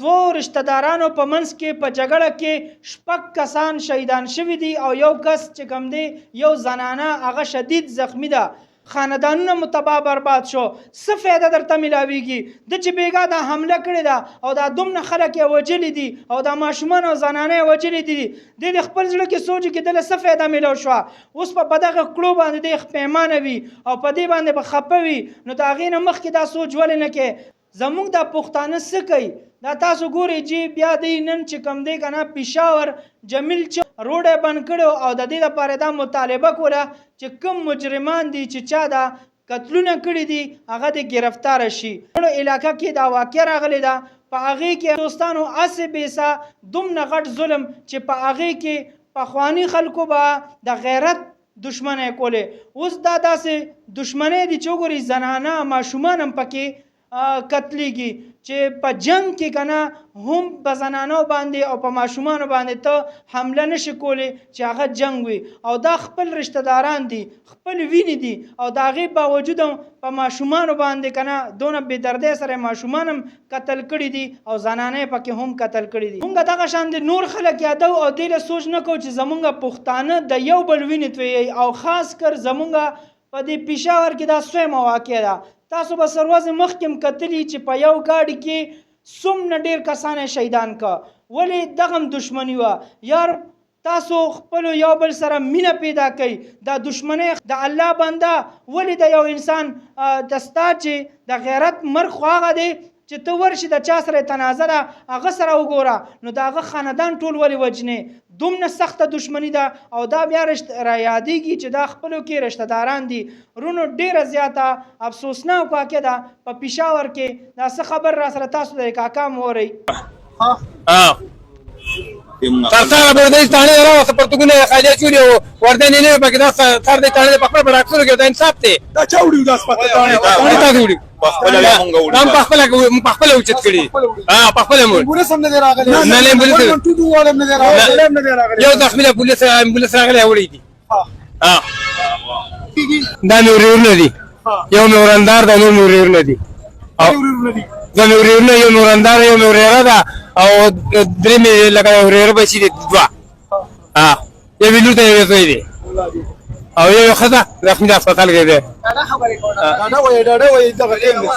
دوو رشته دارانو په منځ کې په جګړه کې 6 کسان شهیدان شوي دي او یو کس چې کوم دی یو زنانه هغه شدید زخمی ده. خاندانونه مو تباه برباد شو. څه فایده درته میلاویږي؟ د چې بیګا دا حمله کړې ده او دا دومره خلک یې وژلي دي او دا ماشومان او زنانه یې وژلي دي. د خپل زړه کې سوچ کې دله څه فایده میلاو شوه؟ اوس په دغه کړو باندې د پیمانه وي او په دې باندې به خفه وي. نو د هغې نه مخکې دا سوچ ولې نه کوې؟ زمونږ دا پښتانه څه کوي؟ دا تاسو ګورئ چې بیا دی نن چې کوم دی که نه پېښور جمیل چې روډ یې بند کړی او د دې لپاره دا مطالبه کوله چې کوم مجرمان دي چې چا دا قتلونه کړي دي هغه دې ګرفتاره شي. علاقه کې دا واقع راغلی ده، په هغې کې دوستانو هسې بېسه دومره غټ ظلم چې په هغې کې پخواني خلکو به د غیرت دشمنۍ کولې. اوس دا داسې دشمنۍ دي چې وګورئ زنانه ماشومان هم پکې قتلیږي چې په جنگ کې که نه هم په زنانو باندې او په ماشومانو باندې ته حمله نشي کولی چې هغه جنگ وي. او دا خپل رشته داران دي، خپل وینې دي او د هغې باوجود هم په ماشومانو باندې که نه دونه بېدردۍ سره ماشومان هم قتل کړي دي او زنانه یې پکې هم قتل کړي دي. مونږ دغه شان د نور خلک یادو او دې له سوچ نه کوو چې زمونږ پښتانه د یو بل وینې تویوي او خاص کر زمونږ په دې پېښور کې دا سویمه واقع ده. تاسو به سروازې مخکې هم کتلي چې په یو ګاډي کې څومره ډېر کسان یې شهیدان که. ولې دغه هم دښمني وه. یار تاسو خپلو یو بل سره مینه پیدا کوئ. دا دښمنۍ د الله بنده ولې د یو انسان د ستا چې د غیرت مرګ خو هغه دی چې ته ورشي د چا سره تنازع ده هغه سره وګوره نو د هغه خاندان ټول ولې وجنې. دومره سخته دښمني ده او دا بیا را یادېږي چې دا خپلو کې رشته داران دي. رونو ډېره زیاته افسوسناک واقع ده په پېښور کې. دا څه خبر را سره تاسو د کاکا م وورئ. سرساره بردهش تانه داره واسه پرتگونه خالیه چولی و ورده نینه پاکی دا سرده تانه ده پخبر براکسو رو گرده انصاب ته دا چا وړي داس پته تانه تاسو وړي هم پخپله اوچت کړي پخپله مول پولیس هم نه دی راغلی نه نه پولیس ټوټو والا نه دی راغلی یو زخمی پولیس راغلی وړي دي. دا مې ورېرونه دي، یو مې ورندار ده نور مې ورېرونه دي. دا مې ورېرونه یو مې ورندار یو مې ورېره ده او درې مې لکه ورېره بچي دي دوه. یو مې لور ته یو زوی دی او یو ښځه زخمي د هسپتال کې دی. ډاډه وایي دغه ټیم دی.